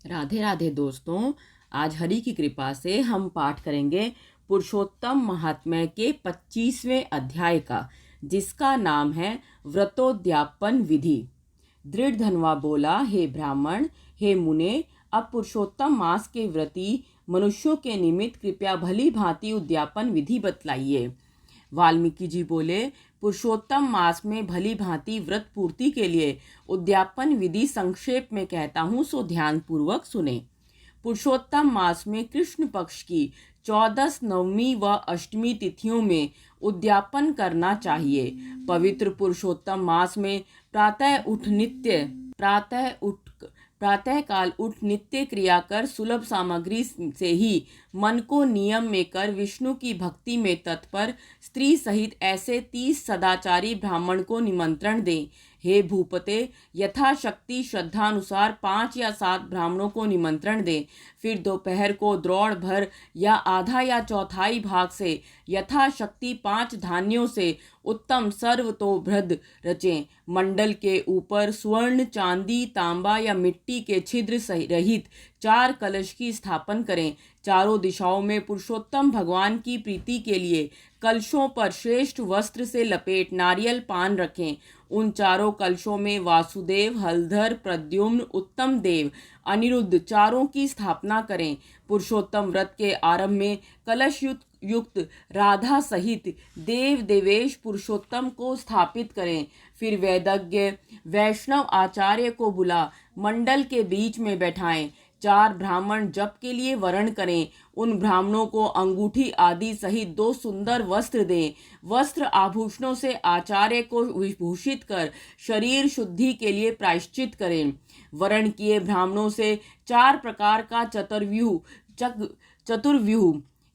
राधे राधे दोस्तों, आज हरि की कृपा से हम पाठ करेंगे पुरुषोत्तम महात्म्य के 25वें अध्याय का, जिसका नाम है व्रतोद्यापन विधि। दृढ़ धनवा बोला, हे ब्राह्मण, हे मुने, अब पुरुषोत्तम मास के व्रती मनुष्यों के निमित्त कृपया भली भांति उद्यापन विधि बतलाइए। वाल्मीकि जी बोले, पुरुषोत्तम मास में भली भांति व्रत पूर्ति के लिए उद्यापन विधि संक्षेप में कहता हूँ, सो ध्यान पूर्वक सुने। पुरुषोत्तम मास में कृष्ण पक्ष की 14, 9वीं व 8वीं तिथियों में उद्यापन करना चाहिए। पवित्र पुरुषोत्तम मास में प्रातः काल उठ नित्य क्रिया कर सुलभ सामग्री से ही मन को नियम में कर विष्णु की भक्ति में तत्पर स्त्री सहित ऐसे 30 सदाचारी ब्राह्मण को निमंत्रण दें। हे भूपते, यथाशक्ति श्रद्धानुसार 5 या 7 ब्राह्मणों को निमंत्रण दें। फिर दोपहर को द्रोण भर या आधा या चौथाई भाग से यथाशक्ति 5 धान्यों से उत्तम सर्वतोभृद रचें। मंडल के ऊपर स्वर्ण, चांदी, तांबा या मिट्टी के छिद्र रहित 4 कलश की स्थापन करें। चारों दिशाओं में पुरुषोत्तम भगवान की प्रीति के लिए कलशों पर श्रेष्ठ वस्त्र से लपेट नारियल पान रखें। उन चारों कलशों में वासुदेव, हलधर, प्रद्युम्न, उत्तम देव, अनिरुद्ध चारों की स्थापना करें। पुरुषोत्तम व्रत के आरंभ में कलश युक्त राधा सहित देव देवेश पुरुषोत्तम को स्थापित करें। फिर वेदज्ञ वैष्णव आचार्य को बुला मंडल के बीच में बैठाएं। 4 ब्राह्मण जप के लिए वरण करें। उन ब्राह्मणों को अंगूठी आदि सहित 2 सुंदर वस्त्र दें। वस्त्र आभूषणों से आचार्य को विभूषित कर शरीर शुद्धि के लिए प्रायश्चित करें। वरण किए ब्राह्मणों से 4 प्रकार का चतुर्व्यूह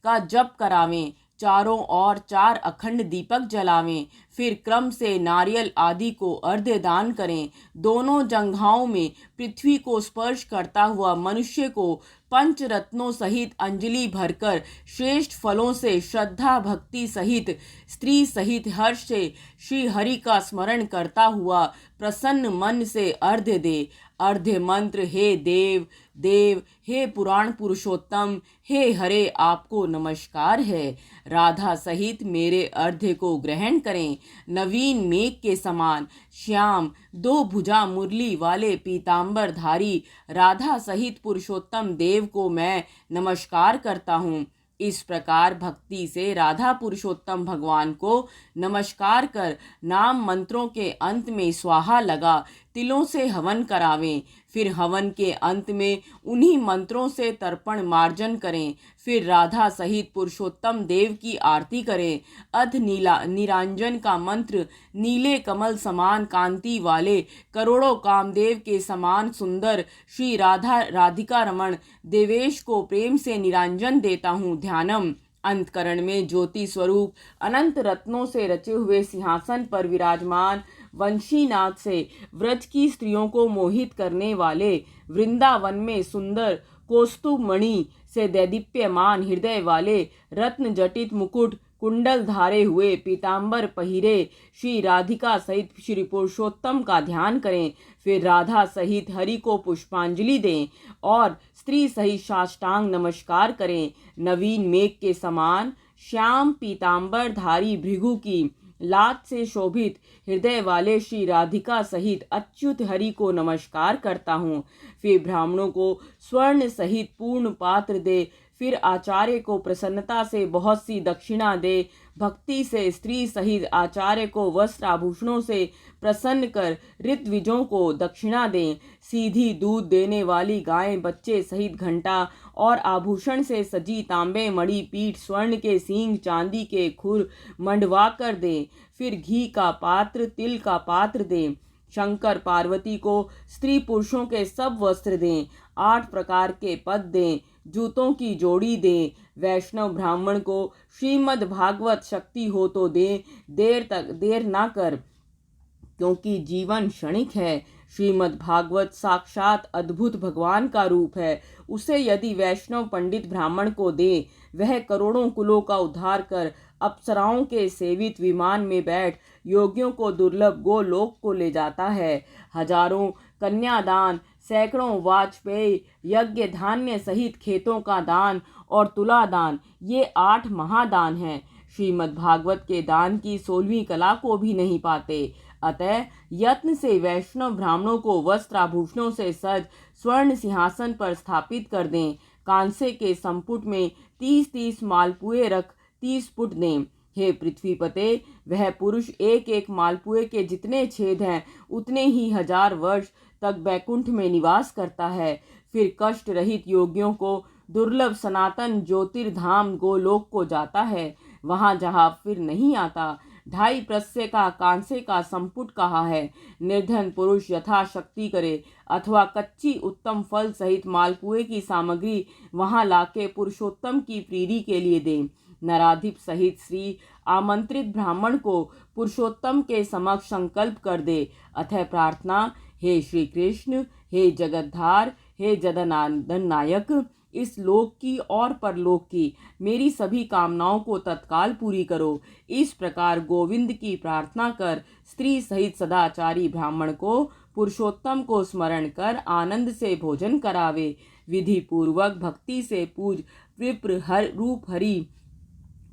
का जप करावें। चारों ओर 4 अखंड दीपक जलावें। फिर क्रम से नारियल आदि को अर्घ्य दान करें। दोनों जंघाओं में पृथ्वी को स्पर्श करता हुआ मनुष्य को पंचरत्नों सहित अंजलि भरकर श्रेष्ठ फलों से श्रद्धा भक्ति सहित स्त्री सहित हर्ष से श्री हरि का स्मरण करता हुआ प्रसन्न मन से अर्घ्य दे। अर्घ्य मंत्र, हे देव देव, हे पुराण पुरुषोत्तम, हे हरे, आपको नमस्कार है। राधा सहित मेरे अर्घ्य को ग्रहण करें। नवीन मेघ के समान श्याम 2 भुजा मुरली वाले पीतांबर धारी राधा सहित पुरुषोत्तम देव को मैं नमस्कार करता हूँ। इस प्रकार भक्ति से राधा पुरुषोत्तम भगवान को नमस्कार कर नाम मंत्रों के अंत में स्वाहा लगा तिलों से हवन करावें। फिर हवन के अंत में उन्हीं मंत्रों से तर्पण मार्जन करें। फिर राधा सहित पुरुषोत्तम देव की आरती करें। अध निरांजन का मंत्र नीले कमल समान कांति वाले करोड़ों कामदेव के समान सुंदर श्री राधिका रमण देवेश को प्रेम से निरांजन देता हूँ। ध्यानम, अंतकरण में ज्योति स्वरूप अनंत रत्नों से रचे हुए सिंहासन पर विराजमान वंशीनाथ से व्रज की स्त्रियों को मोहित करने वाले वृंदावन में सुंदर कौस्तुभ मणि से दैदीप्यमान हृदय वाले रत्न जटित मुकुट कुंडल धारे हुए पीतांबर पहिरे श्री राधिका सहित श्री पुरुषोत्तम का ध्यान करें। फिर राधा सहित हरि को पुष्पांजलि दें और स्त्री सहित साष्टांग नमस्कार करें। नवीन मेघ के समान श्याम पीतांबर धारी भृगु की लात से शोभित हृदय वाले श्री राधिका सहित अच्युत हरि को नमस्कार करता हूँ। फिर ब्राह्मणों को स्वर्ण सहित पूर्ण पात्र दे। फिर आचार्य को प्रसन्नता से बहुत सी दक्षिणा दे। भक्ति से स्त्री सहित आचार्य को वस्त्र आभूषणों से प्रसन्न कर ऋत्विजों को दक्षिणा दें। सीधी दूध देने वाली गायें बच्चे सहित घंटा और आभूषण से सजी तांबे मणि पीठ स्वर्ण के सींग चांदी के खुर मंडवा कर दें। फिर घी का पात्र तिल का पात्र दें। शंकर पार्वती को स्त्री पुरुषों के सब वस्त्र दें। 8 प्रकार के पद दें। जूतों की जोड़ी दें। वैष्णव ब्राह्मण को श्रीमद् भागवत शक्ति हो तो दें। देर ना कर क्योंकि जीवन क्षणिक है। श्रीमद् भागवत साक्षात अद्भुत भगवान का रूप है। उसे यदि वैष्णव पंडित ब्राह्मण को दे, वह करोड़ों कुलों का उद्धार कर अप्सराओं के सेवित विमान में बैठ योगियों को दुर्लभ गोलोक को ले जाता है। हजारों कन्यादान, सैकड़ों वाजपेयी यज्ञ, धान्य सहित खेतों का दान और तुला दान, ये 8 महादान हैं। श्रीमद् भागवत के दान की 16वीं कला को भी नहीं पाते। अतः यत्न से वैष्णव ब्राह्मणों को वस्त्राभूषणों से सज स्वर्ण सिंहासन पर स्थापित कर दें। कांसे के संपुट में 30-30 मालपुए रख 30 पुट दें। हे पृथ्वीपते, वह पुरुष एक एक मालपुए के जितने छेद हैं उतने ही 1000 वर्ष तक बैकुंठ में निवास करता है। फिर कष्ट रहित योगियों को दुर्लभ सनातन ज्योतिर्धाम गोलोक को जाता है, वहाँ जहाँ फिर नहीं आता। 2.5 प्रस्य का कांसे का संपुट कहा है। निर्धन पुरुष यथाशक्ति करे अथवा कच्ची उत्तम फल सहित मालपुए की सामग्री वहाँ लाके पुरुषोत्तम की प्रीति के लिए दें। नराधिप सहित श्री आमंत्रित ब्राह्मण को पुरुषोत्तम के समक्ष संकल्प कर दे। अतः प्रार्थना, हे श्री कृष्ण, हे जगद्धार, हे जगन्नाथ नायक, इस लोक की और परलोक की मेरी सभी कामनाओं को तत्काल पूरी करो। इस प्रकार गोविंद की प्रार्थना कर स्त्री सहित सदाचारी ब्राह्मण को पुरुषोत्तम को स्मरण कर आनंद से भोजन करावे। विधि पूर्वक भक्ति से पूज विप्र रूप हरि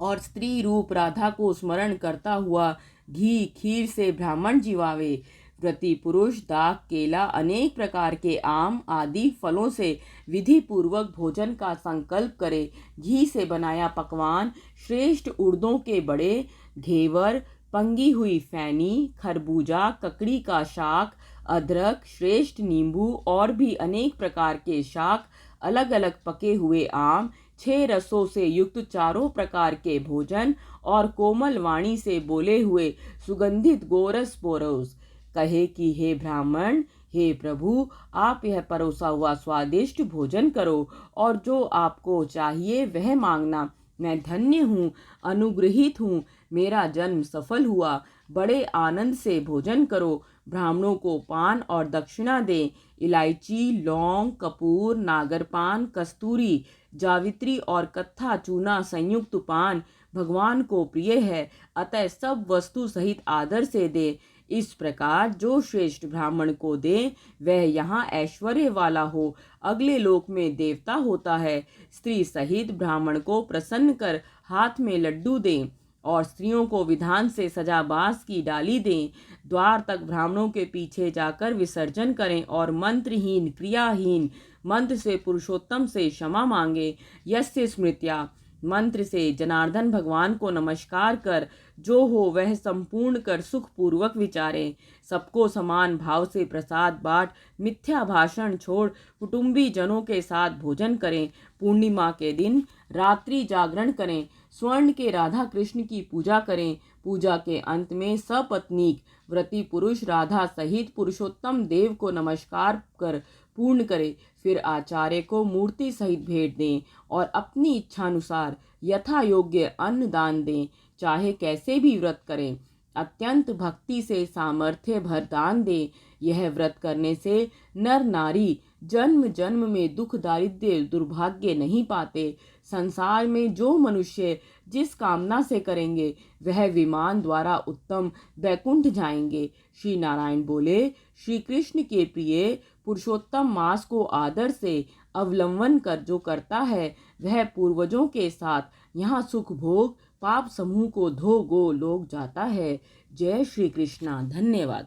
और स्त्री रूप राधा को स्मरण करता हुआ घी खीर से ब्राह्मण जीवावे। व्रती पुरुष दाख, केला, अनेक प्रकार के आम आदि फलों से विधि पूर्वक भोजन का संकल्प करे। घी से बनाया पकवान, श्रेष्ठ उड़दों के बड़े, घेवर, पंगी हुई फैनी, खरबूजा, ककड़ी का शाक, अदरक, श्रेष्ठ नींबू और भी अनेक प्रकार के शाक, अलग अलग पके हुए आम, 6 रसों से युक्त चारों प्रकार के भोजन और कोमल वाणी से बोले हुए सुगंधित गोरस पोरोस। कहे कि हे ब्राह्मण, हे प्रभु, आप यह परोसा हुआ स्वादिष्ट भोजन करो और जो आपको चाहिए वह मांगना। मैं धन्य हूँ, अनुग्रहित हूँ, मेरा जन्म सफल हुआ। बड़े आनंद से भोजन करो। ब्राह्मणों को पान और दक्षिणा दें। इलायची, लौंग, कपूर, नागरपान, कस्तूरी, जावित्री और कत्था चूना संयुक्त पान भगवान को प्रिय है, अतः सब वस्तु सहित आदर से दे। इस प्रकार जो श्रेष्ठ ब्राह्मण को दे वह यहाँ ऐश्वर्य वाला हो, अगले लोक में देवता होता है। स्त्री सहित ब्राह्मण को प्रसन्न कर हाथ में लड्डू दें और स्त्रियों को विधान से सजा बांस की डाली दें। द्वार तक ब्राह्मणों के पीछे जाकर विसर्जन करें और मंत्रहीन क्रियाहीन मंत्र से पुरुषोत्तम से क्षमा मांगे। यस्य स्मृत्या मंत्र से जनार्दन भगवान को नमस्कार कर जो हो वह संपूर्ण कर सुख पूर्वक विचारें। सबको समान भाव से प्रसाद बांट मिथ्या भाषण छोड़ कुटुंबी जनों के साथ भोजन करें। पूर्णिमा के दिन रात्रि जागरण करें। स्वर्ण के राधा कृष्ण की पूजा करें। पूजा के अंत में सपत्नीक व्रती पुरुष राधा सहित पुरुषोत्तम देव को नमस्कार कर पूर्ण करे। फिर आचार्य को मूर्ति सहित भेंट दें और अपनी इच्छानुसार यथा योग्य अन्न दान दें। चाहे कैसे भी व्रत करें, अत्यंत भक्ति से सामर्थ्य भर दान दें। यह व्रत करने से नर नारी जन्म जन्म में दुख दारिद्र्य दुर्भाग्य नहीं पाते। संसार में जो मनुष्य जिस कामना से करेंगे वह विमान द्वारा उत्तम बैकुंठ जाएंगे। श्री नारायण बोले, श्री कृष्ण के प्रिय पुरुषोत्तम मास को आदर से अवलंबन कर जो करता है वह पूर्वजों के साथ यहाँ सुख भोग पाप समूह को धो गो लोग जाता है। जय श्री कृष्णा। धन्यवाद।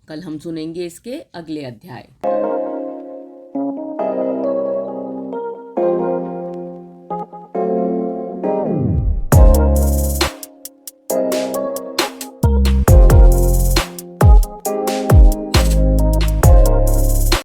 कल हम सुनेंगे इसके अगले अध्याय।